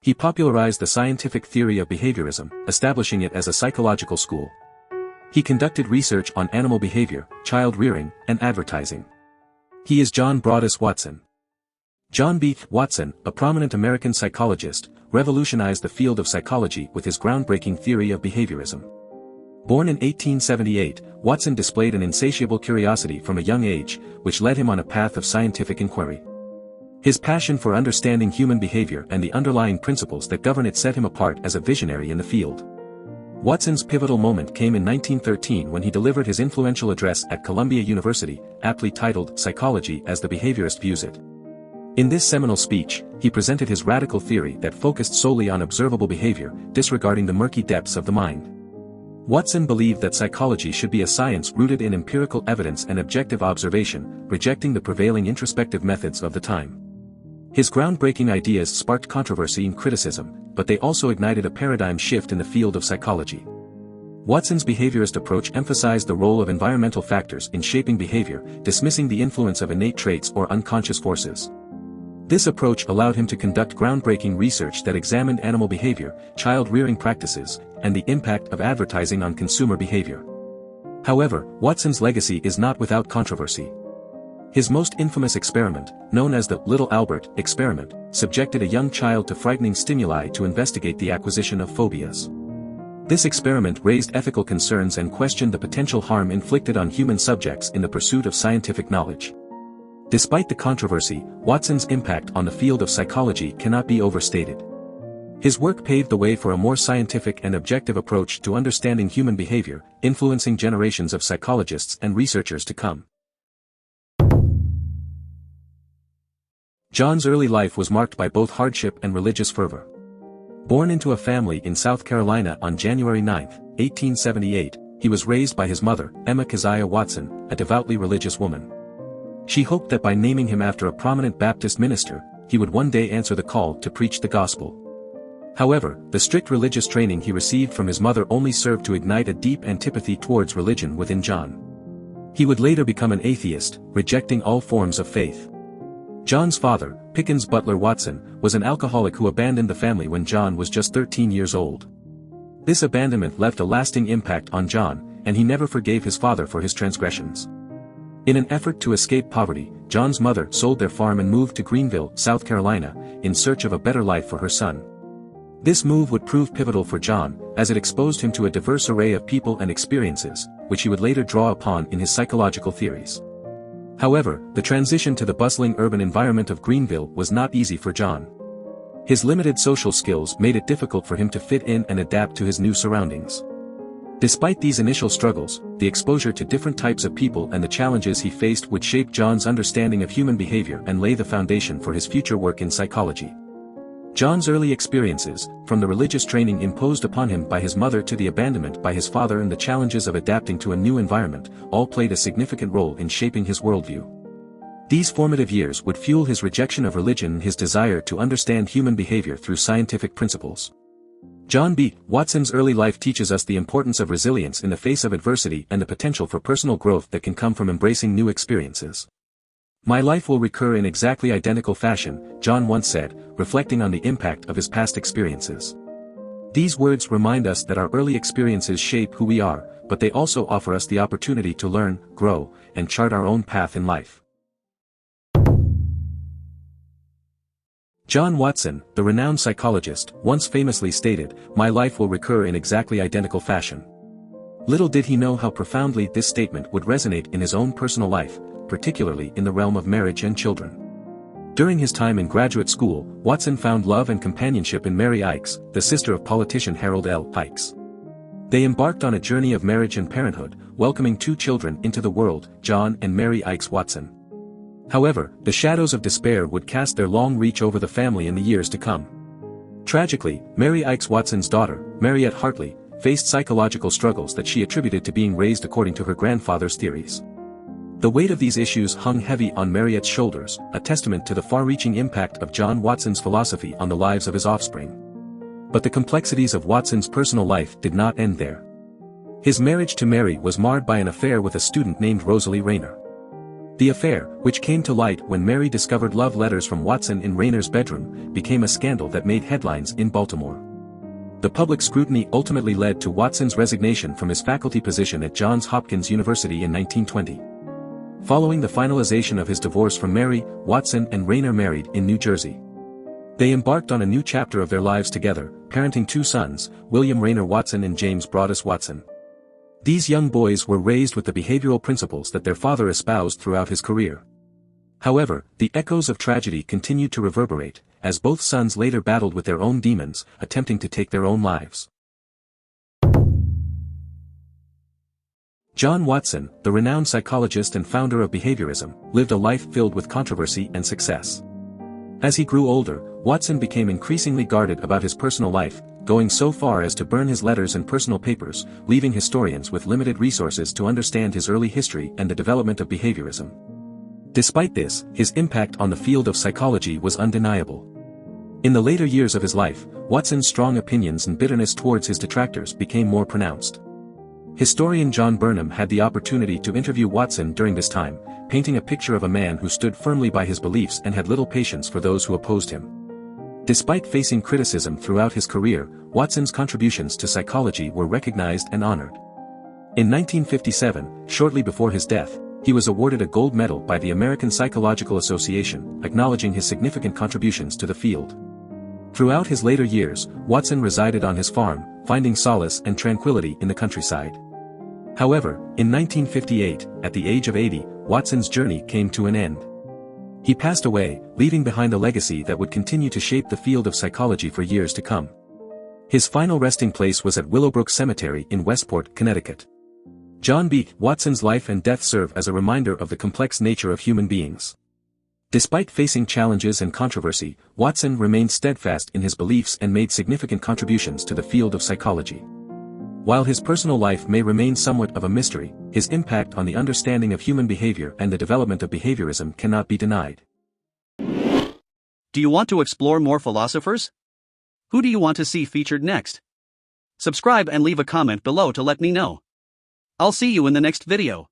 He popularized the scientific theory of behaviorism, establishing it as a psychological school. He conducted research on animal behavior, child rearing, and advertising. He is JohnB.Watson. JohnB.Watson, a prominent American psychologist, revolutionized the field of psychology with his groundbreaking theory of behaviorism. Born in 1878, Watson displayed an insatiable curiosity from a young age, which led him on a path of scientific inquiry. His passion for understanding human behavior and the underlying principles that govern it set him apart as a visionary in the field. Watson's pivotal moment came in 1913 when he delivered his influential address at Columbia University, aptly titled Psychology as the Behaviorist Views It. In this seminal speech, he presented his radical theory that focused solely on observable behavior, disregarding the murky depths of the mind. Watson believed that psychology should be a science rooted in empirical evidence and objective observation, rejecting the prevailing introspective methods of the time. His groundbreaking ideas sparked controversy and criticism, but they also ignited a paradigm shift in the field of psychology. Watson's behaviorist approach emphasized the role of environmental factors in shaping behavior, dismissing the influence of innate traits or unconscious forces. This approach allowed him to conduct groundbreaking research that examined animal behavior, child rearing practices, and the impact of advertising on consumer behavior. However, Watson's legacy is not without controversy. His most infamous experiment, known as the Little Albert experiment, subjected a young child to frightening stimuli to investigate the acquisition of phobias. This experiment raised ethical concerns and questioned the potential harm inflicted on human subjects in the pursuit of scientific knowledge. Despite the controversy, Watson's impact on the field of psychology cannot be overstated. His work paved the way for a more scientific and objective approach to understanding human behavior, influencing generations of psychologists and researchers to come. John's early life was marked by both hardship and religious fervor. Born into a family in South Carolina on January 9, 1878, he was raised by his mother, Emma Keziah Watson, a devoutly religious woman. She hoped that by naming him after a prominent Baptist minister, he would one day answer the call to preach the gospel. However, the strict religious training he received from his mother only served to ignite a deep antipathy towards religion within John. He would later become an atheist, rejecting all forms of faith. John's father, Pickens Butler Watson, was an alcoholic who abandoned the family when John was just 13 years old. This abandonment left a lasting impact on John, and he never forgave his father for his transgressions. In an effort to escape poverty, John's mother sold their farm and moved to Greenville, South Carolina, in search of a better life for her son. This move would prove pivotal for John, as it exposed him to a diverse array of people and experiences, which he would later draw upon in his psychological theories. However, the transition to the bustling urban environment of Greenville was not easy for John. His limited social skills made it difficult for him to fit in and adapt to his new surroundings. Despite these initial struggles, the exposure to different types of people and the challenges he faced would shape John's understanding of human behavior and lay the foundation for his future work in psychology. John's early experiences, from the religious training imposed upon him by his mother to the abandonment by his father and the challenges of adapting to a new environment, all played a significant role in shaping his worldview. These formative years would fuel his rejection of religion and his desire to understand human behavior through scientific principles. JohnB.Watson's early life teaches us the importance of resilience in the face of adversity and the potential for personal growth that can come from embracing new experiences. "My life will recur in exactly identical fashion," John once said, reflecting on the impact of his past experiences. These words remind us that our early experiences shape who we are, but they also offer us the opportunity to learn, grow, and chart our own path in life. John Watson, the renowned psychologist, once famously stated, "My life will recur in exactly identical fashion." Little did he know how profoundly this statement would resonate in his own personal life, particularly in the realm of marriage and children. During his time in graduate school, Watson found love and companionship in Mary Ikes, the sister of politician Harold L. Ikes. They embarked on a journey of marriage and parenthood, welcoming 2 children into the world, John and Mary Ikes Watson. However, the shadows of despair would cast their long reach over the family in the years to come. Tragically, Mary Ikes Watson's daughter, Mariette Hartley, faced psychological struggles that she attributed to being raised according to her grandfather's theories. The weight of these issues hung heavy on Mariette's shoulders, a testament to the far-reaching impact of John Watson's philosophy on the lives of his offspring. But the complexities of Watson's personal life did not end there. His marriage to Mary was marred by an affair with a student named Rosalie Rayner. The affair, which came to light when Mary discovered love letters from Watson in Rayner's bedroom, became a scandal that made headlines in Baltimore. The public scrutiny ultimately led to Watson's resignation from his faculty position at Johns Hopkins University in 1920. Following the finalization of his divorce from Mary, Watson and Rayner married in New Jersey. They embarked on a new chapter of their lives together, parenting two sons, William Rayner Watson and James Broadus Watson. These young boys were raised with the behavioral principles that their father espoused throughout his career. However, the echoes of tragedy continued to reverberate, as both sons later battled with their own demons, attempting to take their own lives. John Watson, the renowned psychologist and founder of behaviorism, lived a life filled with controversy and success. As he grew older, Watson became increasingly guarded about his personal life, going so far as to burn his letters and personal papers, leaving historians with limited resources to understand his early history and the development of behaviorism. Despite this, his impact on the field of psychology was undeniable. In the later years of his life, Watson's strong opinions and bitterness towards his detractors became more pronounced. Historian John Burnham had the opportunity to interview Watson during this time, painting a picture of a man who stood firmly by his beliefs and had little patience for those who opposed him. Despite facing criticism throughout his career, Watson's contributions to psychology were recognized and honored. In 1957, shortly before his death, he was awarded a gold medal by the American Psychological Association, acknowledging his significant contributions to the field. Throughout his later years, Watson resided on his farm, finding solace and tranquility in the countryside. However, in 1958, at the age of 80, Watson's journey came to an end. He passed away, leaving behind a legacy that would continue to shape the field of psychology for years to come. His final resting place was at Willowbrook Cemetery in Westport, Connecticut. JohnB.Watson's life and death serve as a reminder of the complex nature of human beings. Despite facing challenges and controversy, Watson remained steadfast in his beliefs and made significant contributions to the field of psychology. While his personal life may remain somewhat of a mystery, his impact on the understanding of human behavior and the development of behaviorism cannot be denied. Do you want to explore more philosophers? Who do you want to see featured next? Subscribe and leave a comment below to let me know. I'll see you in the next video.